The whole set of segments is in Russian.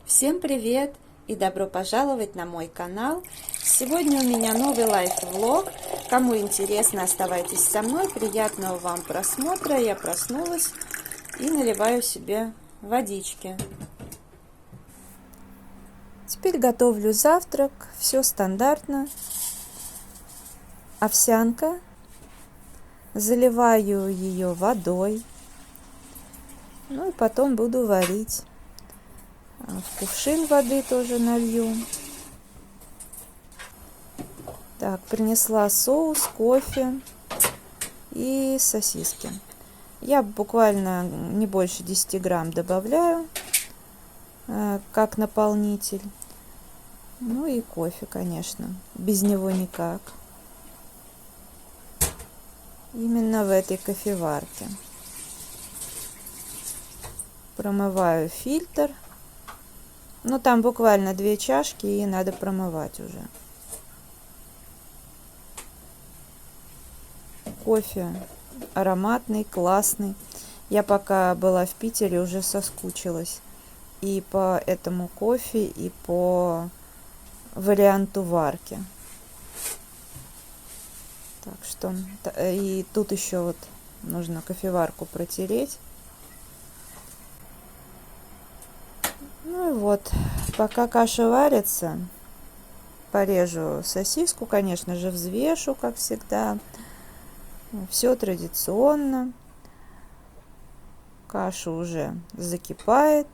Всем привет и добро пожаловать на мой канал. Сегодня у меня новый лайф-влог. Кому интересно, оставайтесь со мной. Приятного вам просмотра. Я проснулась и наливаю себе водички. Теперь готовлю завтрак. Все стандартно. Овсянка. Заливаю ее водой. Ну и потом буду варить. В кувшин воды тоже налью. Так, принесла соус, кофе и сосиски. Я буквально не больше 10 грамм добавляю, как наполнитель. Ну и кофе, конечно. Без него никак. Именно в этой кофеварке. Промываю фильтр. Ну, там буквально 2 чашки, и надо промывать уже. Кофе ароматный, классный. Я пока была в Питере, уже соскучилась и по этому кофе, и по варианту варки. Так что, и тут еще вот нужно кофеварку протереть. Ну и вот, пока каша варится, порежу сосиску, конечно же, взвешу, как всегда. Все традиционно. Каша уже закипает.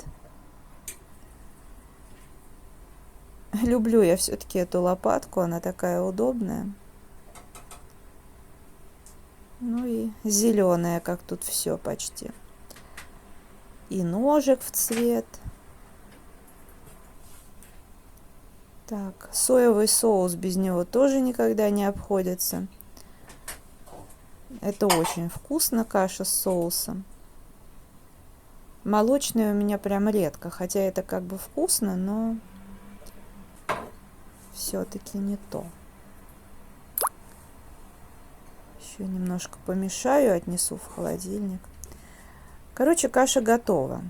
Люблю я все-таки эту лопатку, она такая удобная. Ну и зеленая, как тут все почти. И ножик в цвет. Так, соевый соус, без него тоже никогда не обходится. Это очень вкусно, каша с соусом. Молочный у меня прям редко, хотя это как бы вкусно, но все-таки не то. Еще немножко помешаю, отнесу в холодильник. Короче, каша готова.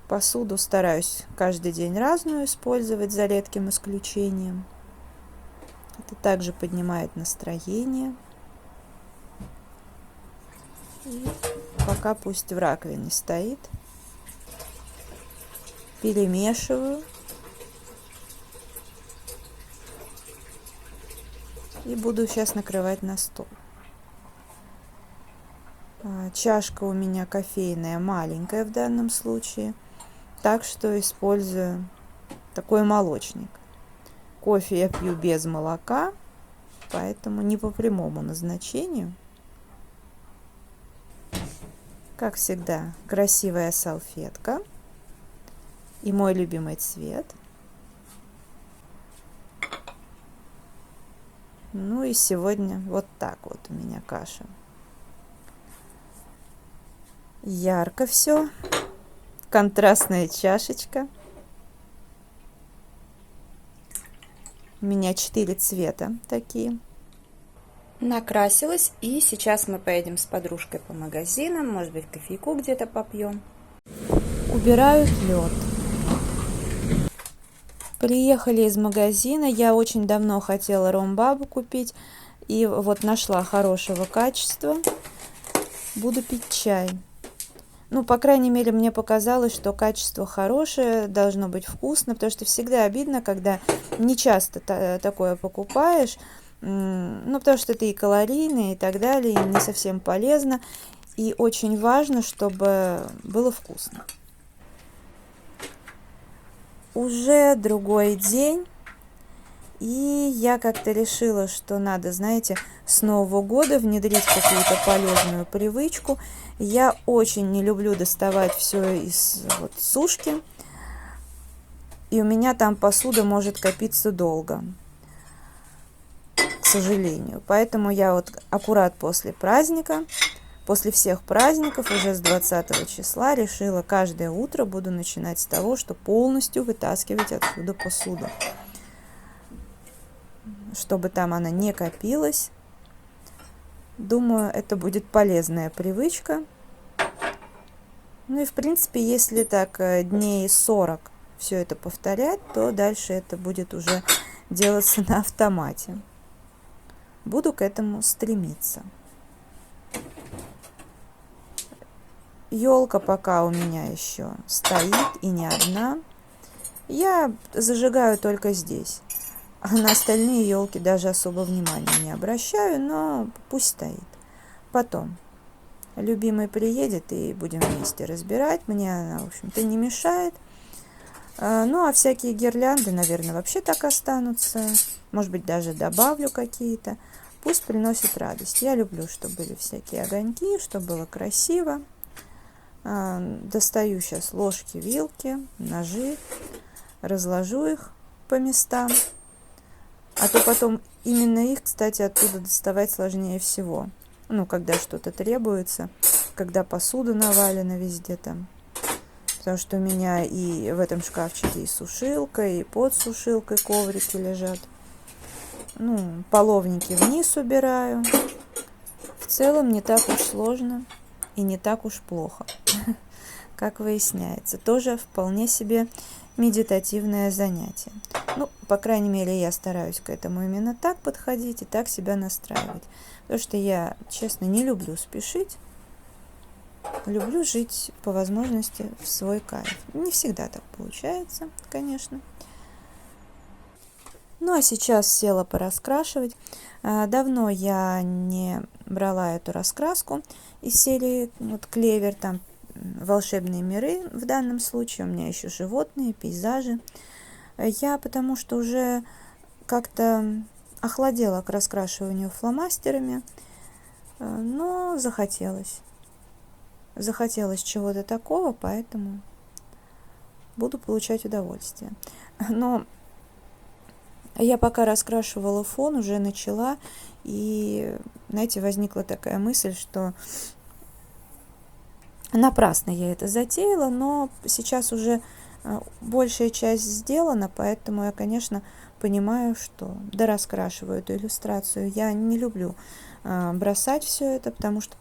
Посуду стараюсь каждый день разную использовать, за редким исключением. Это также поднимает настроение. И пока пусть в раковине стоит. Перемешиваю. И буду сейчас накрывать на стол. Чашка у меня кофейная, маленькая в данном случае. Так что использую такой молочник. Кофе я пью без молока, поэтому не по прямому назначению. Как всегда, красивая салфетка и мой любимый цвет. Ну и сегодня вот так вот у меня каша. Ярко все. Контрастная чашечка. У меня 4 цвета такие. Накрасилась, и сейчас мы поедем с подружкой по магазинам, может быть, кофейку где-то попьем. Убирают лед. Приехали из магазина, я очень давно хотела ромбабу купить, и вот нашла хорошего качества. Буду пить чай. Ну, по крайней мере, мне показалось, что качество хорошее, должно быть вкусно, потому что всегда обидно, когда не часто такое покупаешь, ну, потому что это и калорийно, и так далее, и не совсем полезно, и очень важно, чтобы было вкусно. Уже другой день, и я как-то решила, что надо, знаете, с Нового года внедрить какую-то полезную привычку. Я очень не люблю доставать все из сушки, и у меня там посуда может копиться долго, к сожалению. Поэтому я вот аккурат после праздника, после всех праздников, уже с 20 числа решила, каждое утро буду начинать с того, что полностью вытаскивать отсюда посуду, чтобы там она не копилась. Думаю, это будет полезная привычка. Ну и в принципе, если так дней 40 все это повторять, то дальше это будет уже делаться на автомате. Буду к этому стремиться. Елка пока у меня еще стоит и не одна. Я зажигаю только здесь. А на остальные елки даже особо внимания не обращаю, но пусть стоит. Потом любимый приедет и будем вместе разбирать. Мне она, в общем-то, не мешает. Ну, а всякие гирлянды, наверное, вообще так останутся. Может быть, даже добавлю какие-то. Пусть приносит радость. Я люблю, чтобы были всякие огоньки, чтобы было красиво. Достаю сейчас ложки, вилки, ножи, разложу их по местам. А то потом именно их, кстати, оттуда доставать сложнее всего. Ну, когда что-то требуется, когда посуда навалена везде там. Потому что у меня и в этом шкафчике и сушилка, и под сушилкой коврики лежат. Ну, половники вниз убираю. В целом не так уж сложно и не так уж плохо, как выясняется. Тоже вполне себе медитативное занятие. Ну, по крайней мере, я стараюсь к этому именно так подходить и так себя настраивать. Потому что я, честно, не люблю спешить. Люблю жить по возможности в свой кайф. Не всегда так получается, конечно. Ну, а сейчас села пораскрашивать. Давно я не брала эту раскраску из серии вот, «Клевер», там волшебные миры в данном случае. У меня еще животные, пейзажи. Я потому что уже как-то охладела к раскрашиванию фломастерами, но захотелось. Захотелось чего-то такого, поэтому буду получать удовольствие. Но я пока раскрашивала фон, уже начала, и, знаете, возникла такая мысль, что напрасно я это затеяла, но сейчас уже большая часть сделана, поэтому я, конечно, понимаю, что дораскрашиваю эту иллюстрацию. Я не люблю бросать все это, потому что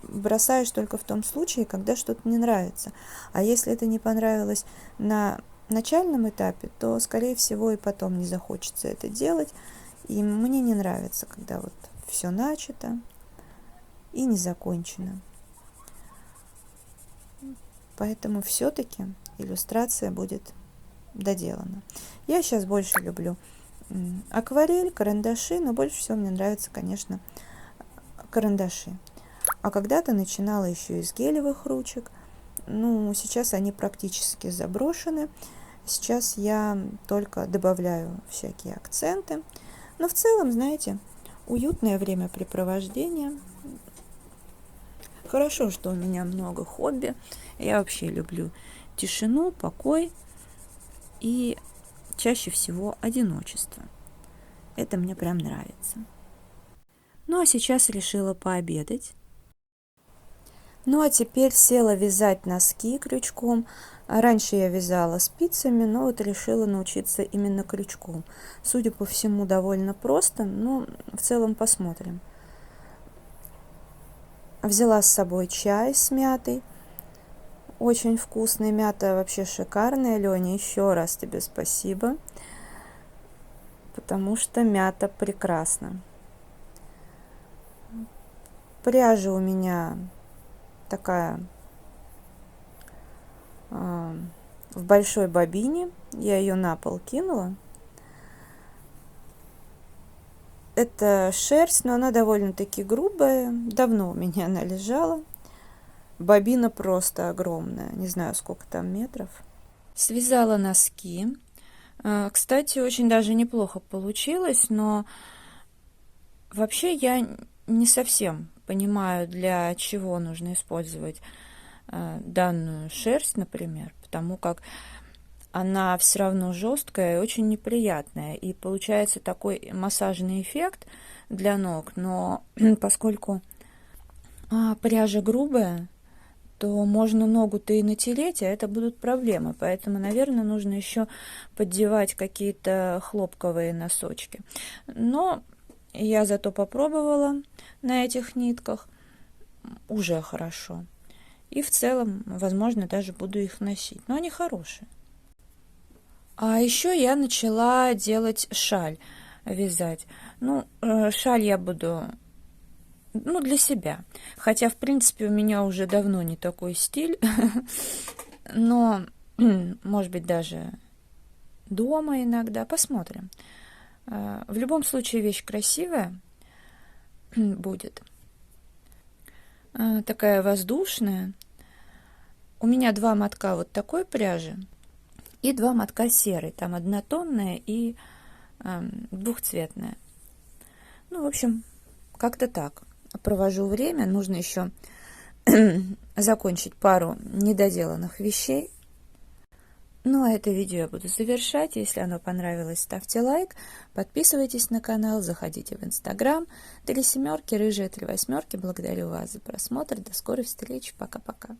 бросаешь только в том случае, когда что-то не нравится. А если это не понравилось на начальном этапе, то, скорее всего, и потом не захочется это делать. И мне не нравится, когда вот все начато и не закончено. Поэтому все-таки иллюстрация будет доделана. Я сейчас больше люблю акварель, карандаши, но больше всего мне нравятся, конечно, карандаши. А когда-то начинала еще из гелевых ручек. Ну, сейчас они практически заброшены. Сейчас я только добавляю всякие акценты. Но в целом, знаете, уютное времяпрепровождение. Хорошо, что у меня много хобби. Я вообще люблю тишину, покой и чаще всего одиночество. Это мне прям нравится. Ну, а сейчас решила пообедать. Ну, а теперь села вязать носки крючком. Раньше я вязала спицами, но вот решила научиться именно крючком. Судя по всему, довольно просто, но в целом посмотрим. Взяла с собой чай с мятой. Очень вкусный, мята вообще шикарная. Леня, еще раз тебе спасибо, потому что мята прекрасна. Пряжа у меня такая в большой бобине. Я ее на пол кинула. Это шерсть, но она довольно-таки грубая. Давно у меня она лежала. Бобина просто огромная. Не знаю, сколько там метров. Связала носки. Кстати, очень даже неплохо получилось, но вообще я не совсем понимаю, для чего нужно использовать данную шерсть, например, потому как она все равно жесткая и очень неприятная, и получается такой массажный эффект для ног, но поскольку пряжа грубая, то можно ногу-то и натереть, а это будут проблемы, поэтому, наверное, нужно еще поддевать какие-то хлопковые носочки. Но я зато попробовала на этих нитках, уже хорошо. И в целом, возможно, даже буду их носить. Но они хорошие. А еще я начала делать шаль, вязать. Ну, шаль я буду, ну, для себя. Хотя, в принципе, у меня уже давно не такой стиль. Но, может быть, даже дома иногда. Посмотрим. В любом случае, вещь красивая будет. Такая воздушная. У меня 2 мотка вот такой пряжи и 2 мотка серой. Там однотонная и двухцветная. Ну, в общем, как-то так. Провожу время. Нужно еще закончить пару недоделанных вещей. Ну, а это видео я буду завершать. Если оно понравилось, ставьте лайк, подписывайтесь на канал, заходите в Инстаграм. 3 семерки, рыжая 3 восьмерки. Благодарю вас за просмотр. До скорой встречи. Пока-пока.